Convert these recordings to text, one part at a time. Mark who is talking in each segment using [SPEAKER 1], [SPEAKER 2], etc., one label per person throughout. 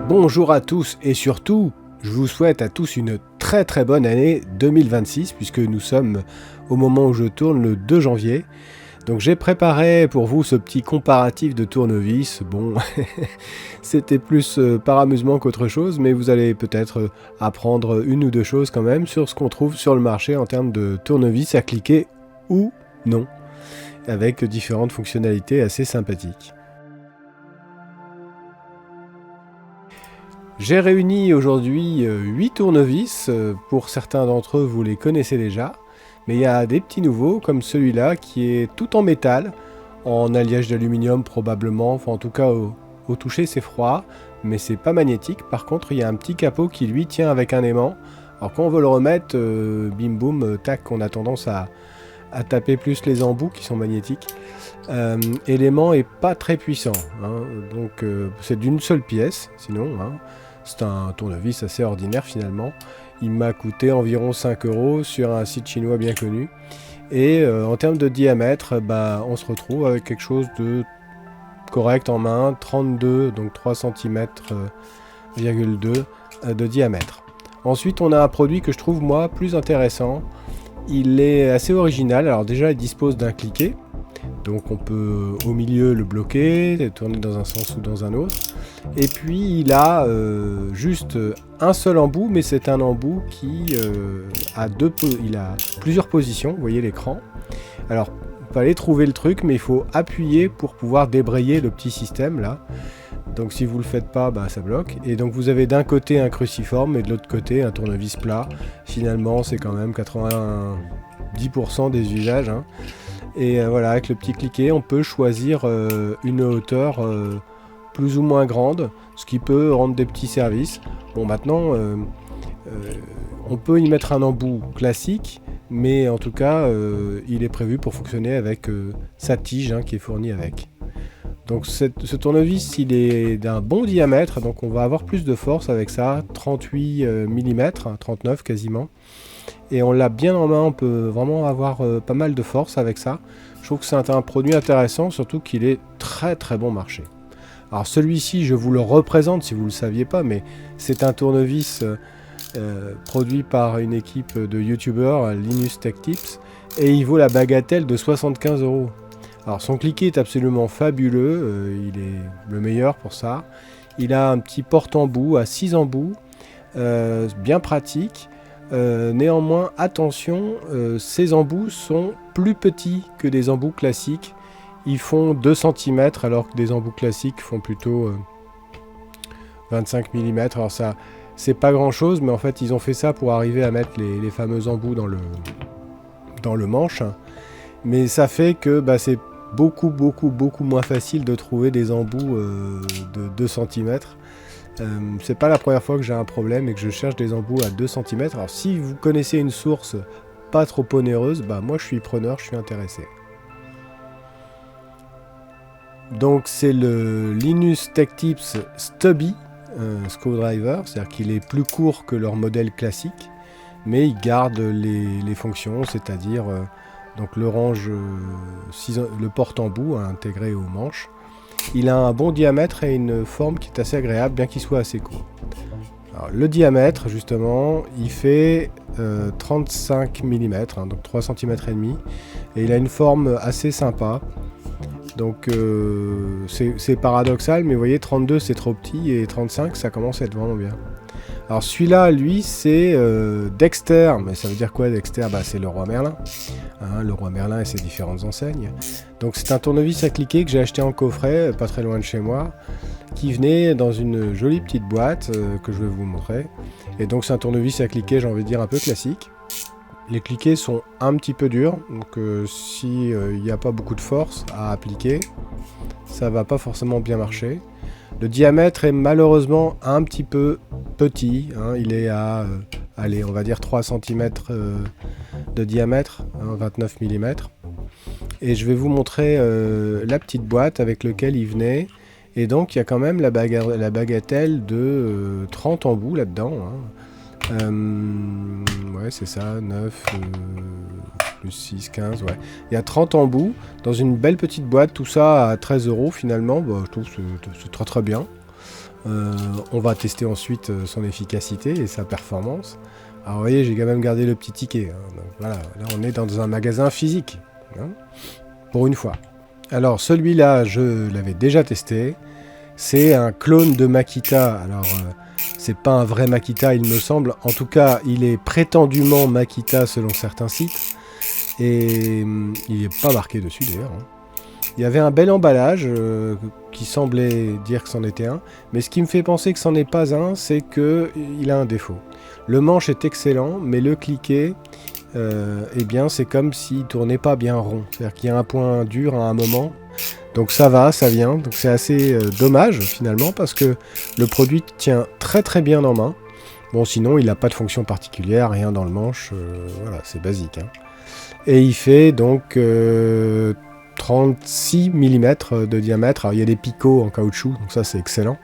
[SPEAKER 1] Bonjour à tous et surtout, je vous souhaite à tous une très bonne année 2026 puisque nous sommes au moment où je tourne le 2 janvier. Donc j'ai préparé pour vous ce petit comparatif de tournevis. Bon, c'était plus par amusement qu'autre chose, mais vous allez peut-être apprendre une ou deux choses quand même sur ce qu'on trouve sur le marché en termes de tournevis à cliquer ou non, avec différentes fonctionnalités assez sympathiques. J'ai réuni aujourd'hui 8 tournevis, pour certains d'entre eux vous les connaissez déjà, mais il y a des petits nouveaux comme celui-là qui est tout en métal, en alliage d'aluminium probablement, enfin en tout cas au toucher c'est froid, mais c'est pas magnétique. Par contre il y a un petit capot qui lui tient avec un aimant, alors quand on veut le remettre, bim boum, tac, on a tendance à taper plus les embouts qui sont magnétiques. Et l'aimant est pas très puissant, hein, donc c'est d'une seule pièce sinon, hein. C'est un tournevis assez ordinaire finalement. Il m'a coûté environ 5 € sur un site chinois bien connu. Et en termes de diamètre, on se retrouve avec quelque chose de correct en main, 32, donc 3 cm,2 de diamètre. Ensuite, on a un produit que je trouve moi plus intéressant. Il est assez original. Alors déjà, il dispose d'un cliquet. Donc on peut au milieu le bloquer, tourner dans un sens ou dans un autre. Et puis il a juste un seul embout, mais c'est un embout qui a plusieurs positions, vous voyez l'écran. Alors il faut aller trouver le truc, mais il faut appuyer pour pouvoir débrayer le petit système là. Donc si vous le faites pas, ça bloque. Et donc vous avez d'un côté un cruciforme et de l'autre côté un tournevis plat. Finalement c'est quand même 90% des usages, hein. Et voilà, avec le petit cliquet, on peut choisir une hauteur plus ou moins grande, ce qui peut rendre des petits services. Bon, maintenant, on peut y mettre un embout classique, mais en tout cas, il est prévu pour fonctionner avec sa tige, hein, qui est fournie avec. Donc ce tournevis, il est d'un bon diamètre, donc on va avoir plus de force avec ça, 38 mm, 39 quasiment. Et on l'a bien en main, on peut vraiment avoir pas mal de force avec ça. Je trouve que c'est un produit intéressant, surtout qu'il est très bon marché. Alors celui-ci, je vous le représente si vous ne le saviez pas, mais c'est un tournevis produit par une équipe de youtubeurs, Linus Tech Tips, et il vaut la bagatelle de 75 €. Alors son cliquet est absolument fabuleux, il est le meilleur pour ça. Il a un petit porte-embout à 6 embouts, bien pratique. Néanmoins, attention, ces embouts sont plus petits que des embouts classiques. Ils font 2 cm alors que des embouts classiques font plutôt 25 mm. Alors ça, c'est pas grand chose, mais en fait ils ont fait ça pour arriver à mettre les fameux embouts dans le manche. Mais ça fait que c'est beaucoup moins facile de trouver des embouts de 2 cm. C'est pas la première fois que j'ai un problème et que je cherche des embouts à 2 cm. Alors si vous connaissez une source pas trop onéreuse, moi je suis preneur, je suis intéressé. Donc c'est le Linus Tech Tips Stubby Screwdriver, c'est-à-dire qu'il est plus court que leur modèle classique, mais il garde les fonctions, c'est-à-dire donc le range, le porte-embout intégré au manche. Il a un bon diamètre et une forme qui est assez agréable, bien qu'il soit assez court. Alors, le diamètre, justement, il fait 35 mm, donc 3 cm et demi, et il a une forme assez sympa. Donc c'est paradoxal, mais vous voyez, 32 c'est trop petit et 35 ça commence à être vraiment bien. Alors celui-là, lui, c'est Dexter. Mais ça veut dire quoi Dexter? C'est le roi Merlin. Hein, le roi Merlin et ses différentes enseignes. Donc c'est un tournevis à cliquer que j'ai acheté en coffret, pas très loin de chez moi, qui venait dans une jolie petite boîte que je vais vous montrer. Et donc c'est un tournevis à cliquer, j'ai envie de dire, un peu classique. Les cliquets sont un petit peu durs, donc si il n'y a pas beaucoup de force à appliquer, ça va pas forcément bien marcher. Le diamètre est malheureusement un petit peu petit, hein, il est à, allez, on va dire 3 cm de diamètre, hein, 29 mm. Et je vais vous montrer la petite boîte avec laquelle il venait. Et donc il y a quand même la bagatelle de 30 embouts là-dedans, hein. Ouais, c'est ça, 9 plus 6, 15, ouais. Il y a 30 embouts dans une belle petite boîte, tout ça à 13 € finalement. Je trouve que c'est très bien. On va tester ensuite son efficacité et sa performance. Alors vous voyez, j'ai quand même gardé le petit ticket. Hein. Donc, voilà, là on est dans un magasin physique. Hein, pour une fois. Alors celui-là, je l'avais déjà testé. C'est un clone de Makita. Alors c'est pas un vrai Makita, il me semble. En tout cas, il est prétendument Makita selon certains sites. Et il n'est pas marqué dessus d'ailleurs. Hein. Il y avait un bel emballage qui semblait dire que c'en était un. Mais ce qui me fait penser que c'en est pas un, c'est qu'il a un défaut. Le manche est excellent, mais le cliquet, eh bien, c'est comme s'il tournait pas bien rond. C'est-à-dire qu'il y a un point dur à un moment. Donc ça va, ça vient. Donc c'est assez dommage finalement parce que le produit tient très très bien en main. Bon, sinon, il n'a pas de fonction particulière, rien dans le manche. Voilà, c'est basique. Hein. Et il fait donc 36 mm de diamètre. Alors il y a des picots en caoutchouc, donc ça c'est excellent.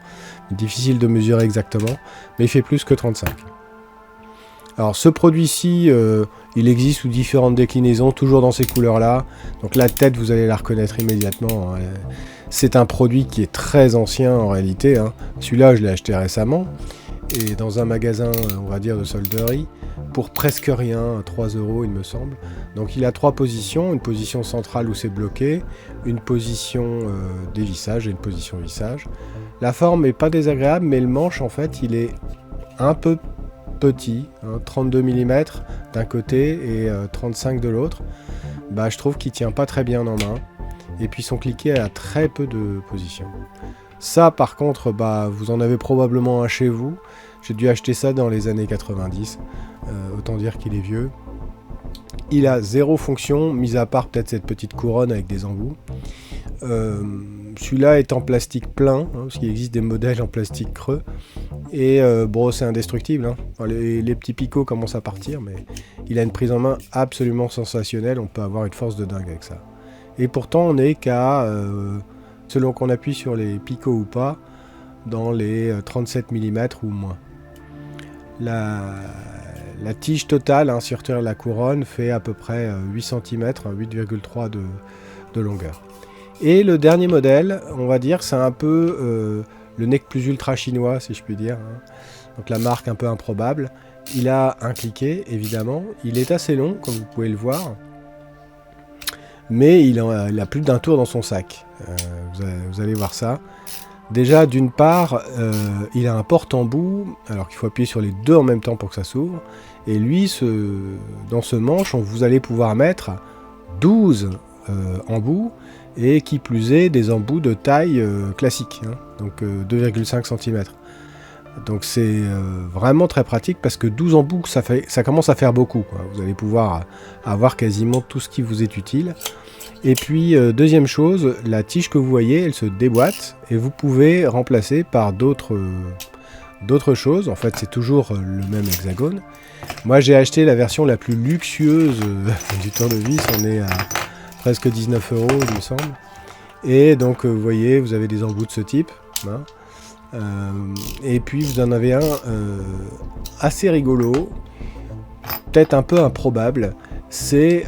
[SPEAKER 1] Difficile de mesurer exactement, mais il fait plus que 35. Alors ce produit-ci, il existe sous différentes déclinaisons, toujours dans ces couleurs-là. Donc la tête, vous allez la reconnaître immédiatement. Hein. C'est un produit qui est très ancien en réalité. Hein. Celui-là, je l'ai acheté récemment. Et dans un magasin, on va dire, de solderie, pour presque rien, 3 € il me semble. Donc il a 3 positions, une position centrale où c'est bloqué, une position dévissage et une position vissage. La forme n'est pas désagréable, mais le manche, en fait, il est un peu petit, hein, 32 mm d'un côté et 35 de l'autre. Bah, je trouve qu'il tient pas très bien en main. Et puis son cliquet a très peu de positions. Ça, par contre, bah, vous en avez probablement un chez vous. J'ai dû acheter ça dans les années 90. Autant dire qu'il est vieux. Il a 0 fonction, mis à part peut-être cette petite couronne avec des embouts. Celui-là est en plastique plein, hein, parce qu'il existe des modèles en plastique creux. Et bon, c'est indestructible. Hein. Enfin, les petits picots commencent à partir, mais il a une prise en main absolument sensationnelle. On peut avoir une force de dingue avec ça. Et pourtant, on n'est qu'à, selon qu'on appuie sur les picots ou pas, dans les 37 mm ou moins. La tige totale, hein, sur la couronne, fait à peu près 8 cm, 8,3 de longueur. Et le dernier modèle, on va dire, c'est un peu le nec plus ultra chinois, si je puis dire. Hein. Donc la marque un peu improbable. Il a un cliquet, évidemment. Il est assez long, comme vous pouvez le voir. Mais il a plus d'un tour dans son sac. Vous allez voir ça. Déjà, d'une part, il a un porte-embout, alors qu'il faut appuyer sur les deux en même temps pour que ça s'ouvre. Et lui, dans ce manche, vous allez pouvoir mettre 12 embouts, et qui plus est, des embouts de taille classique, hein, donc 2,5 cm. Donc c'est vraiment très pratique, parce que 12 embouts, ça commence à faire beaucoup, quoi. Vous allez pouvoir avoir quasiment tout ce qui vous est utile. Et puis, deuxième chose, la tige que vous voyez, elle se déboîte et vous pouvez remplacer par d'autres choses. En fait, c'est toujours le même hexagone. Moi, j'ai acheté la version la plus luxueuse du tournevis. On est à presque 19 €, il me semble. Et donc, vous voyez, vous avez des embouts de ce type. Hein. Et puis, vous en avez un assez rigolo, peut-être un peu improbable. C'est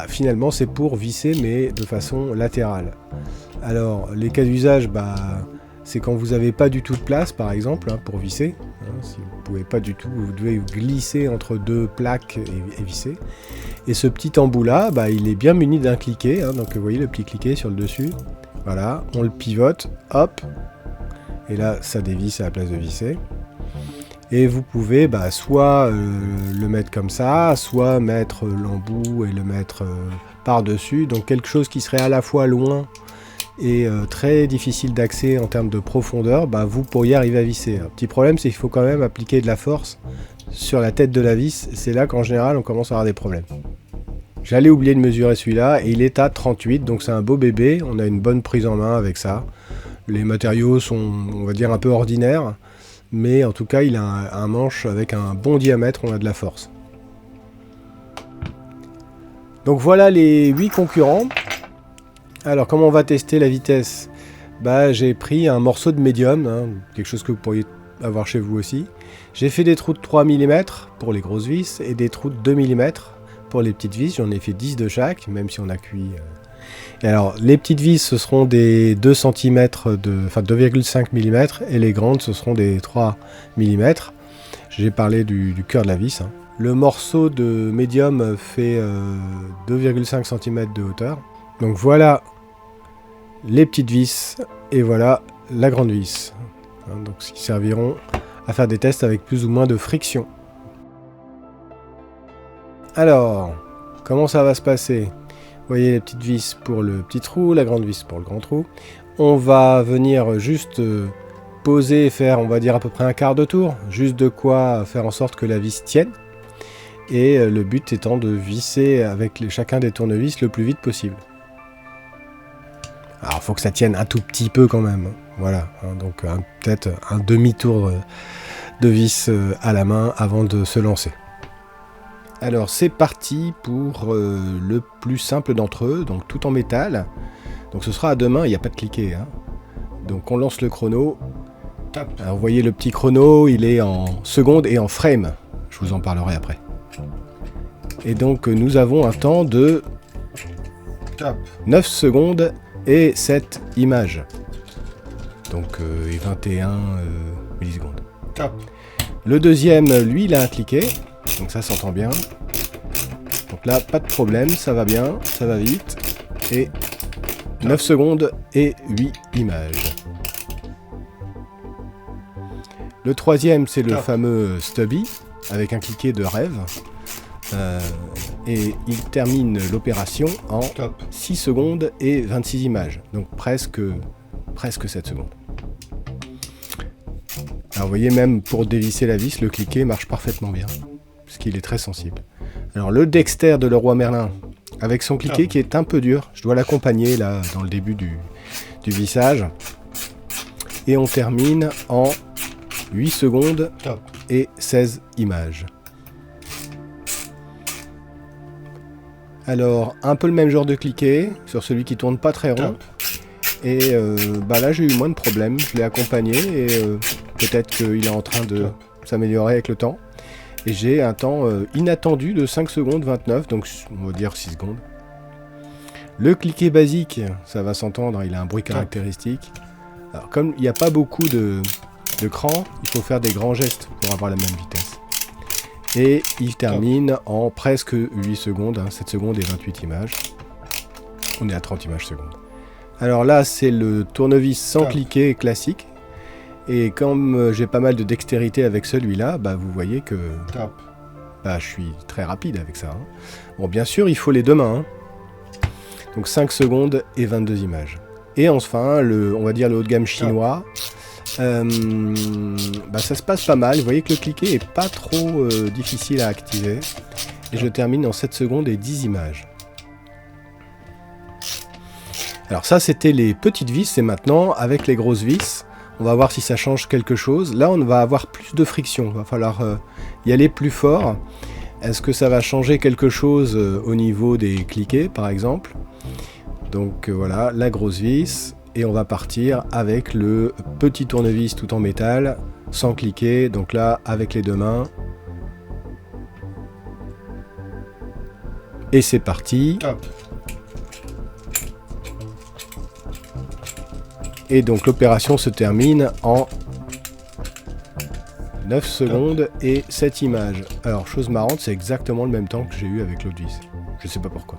[SPEAKER 1] finalement c'est pour visser, mais de façon latérale. Alors les cas d'usage, c'est quand vous n'avez pas du tout de place, par exemple, hein, pour visser. Hein, si vous pouvez pas du tout, vous devez glisser entre deux plaques et visser. Et ce petit embout là, il est bien muni d'un cliquet. Hein, donc vous voyez le petit cliquet sur le dessus. Voilà, on le pivote, hop, et là ça dévisse à la place de visser. Et vous pouvez soit le mettre comme ça, soit mettre l'embout et le mettre par-dessus. Donc quelque chose qui serait à la fois loin et très difficile d'accès en termes de profondeur, vous pourriez arriver à visser. Un petit problème, c'est qu'il faut quand même appliquer de la force sur la tête de la vis. C'est là qu'en général, on commence à avoir des problèmes. J'allais oublier de mesurer celui-là et il est à 38, donc c'est un beau bébé. On a une bonne prise en main avec ça. Les matériaux sont, on va dire, un peu ordinaires. Mais en tout cas, il a un manche avec un bon diamètre, on a de la force. Donc voilà les 8 concurrents. Alors comment on va tester la vitesse ? J'ai pris un morceau de médium, hein, quelque chose que vous pourriez avoir chez vous aussi. J'ai fait des trous de 3 mm pour les grosses vis et des trous de 2 mm pour les petites vis. J'en ai fait 10 de chaque, même si on a cuit Et alors, les petites vis, ce seront des 2 cm enfin 2,5 mm, et les grandes, ce seront des 3 mm. J'ai parlé du cœur de la vis. Hein. Le morceau de médium fait 2,5 cm de hauteur. Donc voilà les petites vis, et voilà la grande vis. Hein, donc, qui serviront à faire des tests avec plus ou moins de friction. Alors, comment ça va se passer? Vous voyez les petites vis pour le petit trou, la grande vis pour le grand trou. On va venir juste poser et faire, on va dire à peu près un quart de tour, juste de quoi faire en sorte que la vis tienne. Et le but étant de visser avec chacun des tournevis le plus vite possible. Alors, il faut que ça tienne un tout petit peu quand même. Voilà, hein, donc peut-être un demi-tour de vis à la main avant de se lancer. Alors c'est parti pour le plus simple d'entre eux, donc tout en métal. Donc ce sera à deux mains, il n'y a pas de cliquet. Hein. Donc on lance le chrono. Alors vous voyez le petit chrono, il est en secondes et en frame. Je vous en parlerai après. Et donc nous avons un temps de 9 secondes et 7 images. Donc et 21 millisecondes. Le deuxième, lui, il a un cliquet. Donc ça s'entend bien. Donc là, pas de problème, ça va bien, ça va vite. Et 9 secondes et 8 images. Le troisième, c'est le fameux Stubby, avec un cliquet de rêve. Et il termine l'opération en 6 secondes et 26 images. Donc presque 7 secondes. Alors vous voyez, même pour dévisser la vis, le cliquet marche parfaitement bien. Parce qu'il est très sensible. Alors le Dexter de Leroy Merlin, avec son cliquet qui est un peu dur, je dois l'accompagner là dans le début du vissage. Et on termine en 8 secondes et 16 images. Alors un peu le même genre de cliquet, sur celui qui tourne pas très rond. Et là j'ai eu moins de problèmes, je l'ai accompagné et peut-être qu'il est en train de s'améliorer avec le temps. Et j'ai un temps inattendu de 5 secondes 29, donc on va dire 6 secondes. Le cliquet basique, ça va s'entendre, il a un bruit caractéristique. Alors comme il n'y a pas beaucoup de crans, il faut faire des grands gestes pour avoir la même vitesse. Et il termine en presque 8 secondes, 7 secondes et 28 images. On est à 30 images secondes. Alors là, c'est le tournevis sans cliquet classique. Et comme j'ai pas mal de dextérité avec celui-là, vous voyez que je suis très rapide avec ça. Hein. Bon, bien sûr, il faut les deux mains. Hein. Donc 5 secondes et 22 images. Et enfin, on va dire le haut de gamme chinois. Ça se passe pas mal. Vous voyez que le cliquet est pas trop difficile à activer. Et je termine en 7 secondes et 10 images. Alors ça, c'était les petites vis. Et maintenant, avec les grosses vis, on va voir si ça change quelque chose. Là, on va avoir plus de friction. Il va falloir y aller plus fort. Est-ce que ça va changer quelque chose au niveau des cliquets, par exemple? Donc voilà, la grosse vis. Et on va partir avec le petit tournevis tout en métal, sans cliquer. Donc là, avec les deux mains. Et c'est parti. Et donc l'opération se termine en 9 secondes et 7 images. Alors, chose marrante, c'est exactement le même temps que j'ai eu avec l'autre vis. Je sais pas pourquoi.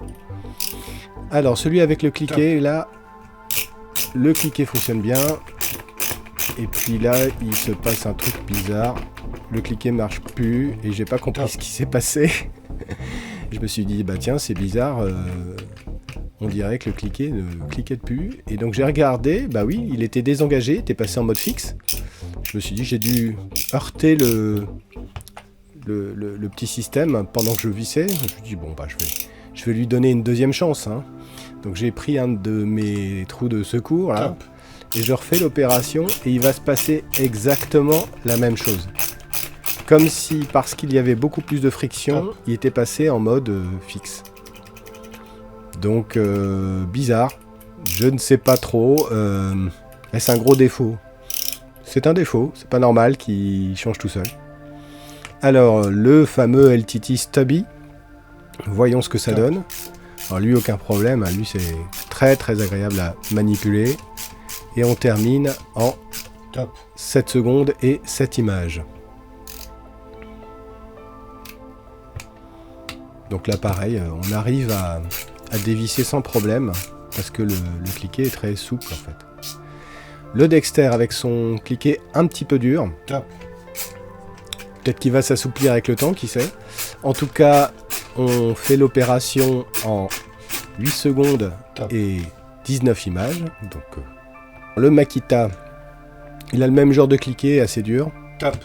[SPEAKER 1] Alors, celui avec le cliquet, là, le cliquet fonctionne bien. Et puis là, il se passe un truc bizarre. Le cliquet marche plus et j'ai pas compris ce qui s'est passé. Je me suis dit, tiens, c'est bizarre. On dirait que le cliquet ne cliquait plus. Et donc j'ai regardé, oui, il était désengagé, il était passé en mode fixe. Je me suis dit, j'ai dû heurter le petit système pendant que je vissais. Je me suis dit, je vais lui donner une deuxième chance. Hein. Donc j'ai pris un de mes trous de secours, là, et je refais l'opération, et il va se passer exactement la même chose. Comme si, parce qu'il y avait beaucoup plus de friction, il était passé en mode fixe. Donc, bizarre. Je ne sais pas trop. Est-ce un gros défaut? C'est un défaut. C'est pas normal qu'il change tout seul. Alors, le fameux LTT Stubby. Voyons ce que ça donne. Alors lui, aucun problème, hein. Lui c'est très très agréable à manipuler. Et on termine en
[SPEAKER 2] Top.
[SPEAKER 1] 7 secondes et 7 images. Donc là pareil, on arrive à dévisser sans problème, parce que le cliquet est très souple en fait. Le Dexter avec son cliquet un petit peu dur.
[SPEAKER 2] Top.
[SPEAKER 1] Peut-être qu'il va s'assouplir avec le temps, qui sait. En tout cas, on fait l'opération en 8 secondes
[SPEAKER 2] Top.
[SPEAKER 1] et 19 images. Donc, le Makita, il a le même genre de cliquet, assez dur.
[SPEAKER 2] Top.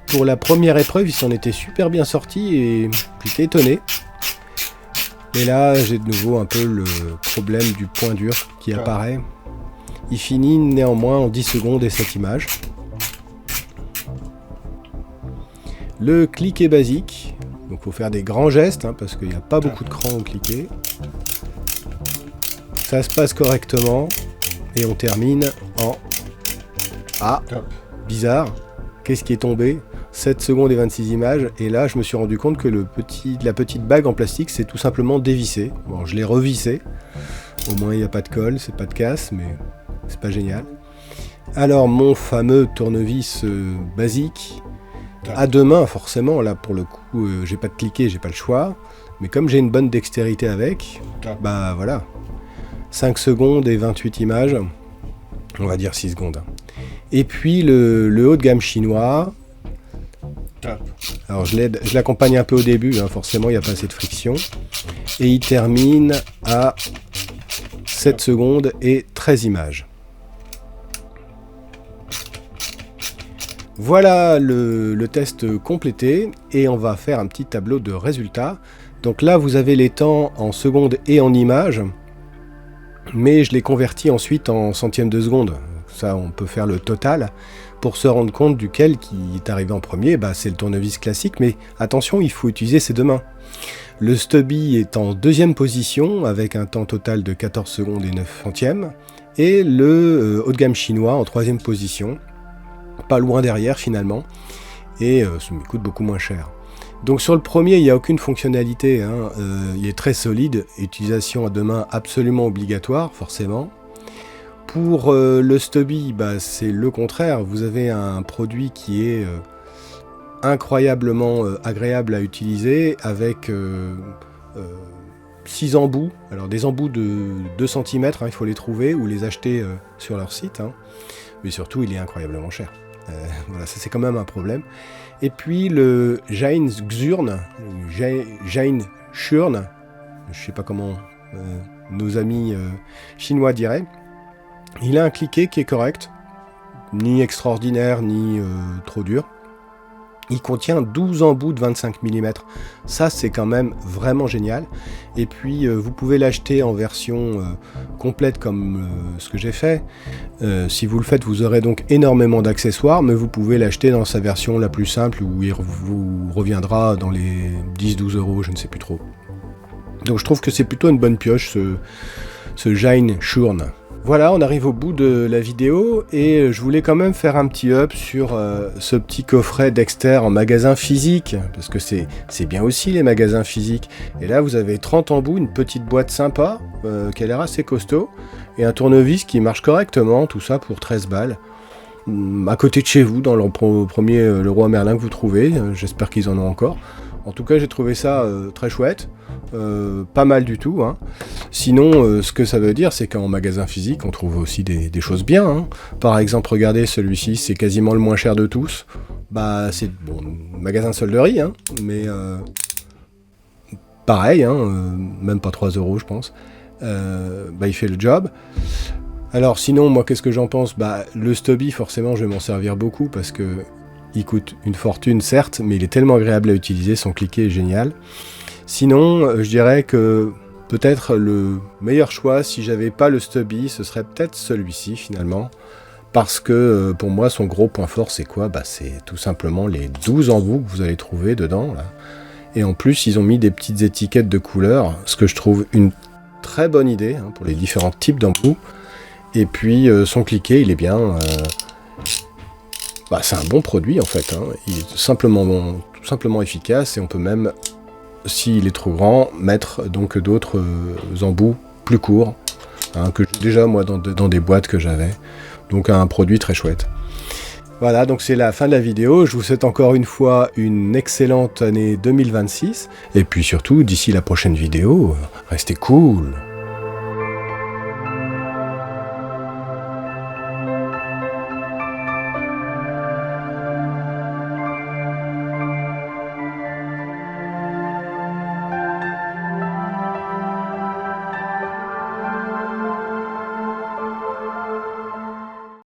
[SPEAKER 1] Pour la première épreuve, il s'en était super bien sorti et j'étais étonné. Et là, j'ai de nouveau un peu le problème du point dur qui apparaît. Il finit néanmoins en 10 secondes et 7 images. Le cliquet basique, donc il faut faire des grands gestes hein, parce qu'il n'y a pas beaucoup de crans au cliquet. Ça se passe correctement et on termine en... Ah, bizarre, qu'est-ce qui est tombé? 7 secondes et 26 images, et là je me suis rendu compte que la petite bague en plastique c'est tout simplement dévissé. Bon, je l'ai revissé, au moins il n'y a pas de colle, c'est pas de casse, mais c'est pas génial. Alors mon fameux tournevis basique, à deux mains forcément, là pour le coup j'ai pas de cliquet, j'ai pas le choix, mais comme j'ai une bonne dextérité avec, bah voilà, 5 secondes et 28 images, on va dire 6 secondes. Et puis le haut de gamme chinois. Alors je l'accompagne un peu au début, hein, forcément il n'y a pas assez de friction. Et il termine à 7 secondes et 13 images. Voilà le test complété et on va faire un petit tableau de résultats. Donc là vous avez les temps en secondes et en images, mais je les convertis ensuite en centièmes de seconde. Ça on peut faire le total. Pour se rendre compte duquel qui est arrivé en premier, bah, c'est le tournevis classique, mais attention, il faut utiliser ses deux mains. Le Stubby est en deuxième position, avec un temps total de 14 secondes et 9 centièmes, et le haut de gamme chinois en troisième position, pas loin derrière finalement, et ça me coûte beaucoup moins cher. Donc sur le premier, il n'y a aucune fonctionnalité, hein. Il est très solide, utilisation à deux mains absolument obligatoire, forcément. Pour le Stubby, bah, c'est le contraire. Vous avez un produit qui est incroyablement agréable à utiliser avec 6 embouts. Alors des embouts de 2 cm, hein, il faut les trouver ou les acheter sur leur site. Hein. Mais surtout, il est incroyablement cher. Voilà, ça c'est quand même un problème. Et puis le Jain Xurn, Jain Shurn, je ne sais pas comment nos amis chinois diraient. Il a un cliquet qui est correct, ni extraordinaire, ni trop dur. Il contient 12 embouts de 25 mm. Ça, c'est quand même vraiment génial. Et puis, vous pouvez l'acheter en version complète comme ce que j'ai fait. Si vous le faites, vous aurez donc énormément d'accessoires, mais vous pouvez l'acheter dans sa version la plus simple où il vous reviendra dans les 10-12 euros, je ne sais plus trop. Donc, je trouve que c'est plutôt une bonne pioche, ce Jain Shurn. Voilà, on arrive au bout de la vidéo et je voulais quand même faire un petit up sur ce petit coffret Dexter en magasin physique, parce que c'est bien aussi les magasins physiques. Et là, vous avez 30 embouts, une petite boîte sympa, qui a l'air assez costaud, et un tournevis qui marche correctement, tout ça pour 13 balles. À côté de chez vous, dans le premier Leroy Merlin que vous trouvez, j'espère qu'ils en ont encore. En tout cas, j'ai trouvé ça très chouette. Pas mal du tout, hein. Sinon ce que ça veut dire c'est qu'en magasin physique on trouve aussi des choses bien, hein. Par exemple regardez celui-ci, c'est quasiment le moins cher de tous, bah c'est bon, magasin solderie, hein, mais pareil, hein, même pas 3 euros je pense, bah il fait le job. Alors sinon moi qu'est-ce que j'en pense, bah le Stubby forcément je vais m'en servir beaucoup parce que il coûte une fortune certes, mais il est tellement agréable à utiliser, son cliquet est génial. Sinon, je dirais que peut-être le meilleur choix, si j'avais pas le Stubby, ce serait peut-être celui-ci finalement. Parce que pour moi, son gros point fort, c'est quoi? Bah, c'est tout simplement les 12 embouts que vous allez trouver dedans. Là. Et en plus, ils ont mis des petites étiquettes de couleurs, ce que je trouve une très bonne idée hein, pour les différents types d'embouts. Et puis, son cliquet, il est bien... Bah, c'est un bon produit en fait. Hein. Il est tout simplement efficace et on peut même s'il est trop grand, mettre donc d'autres embouts plus courts, hein, que j'ai déjà moi dans des boîtes que j'avais. Donc un produit très chouette. Voilà, donc c'est la fin de la vidéo. Je vous souhaite encore une fois une excellente année 2026. Et puis surtout, d'ici la prochaine vidéo, restez cool.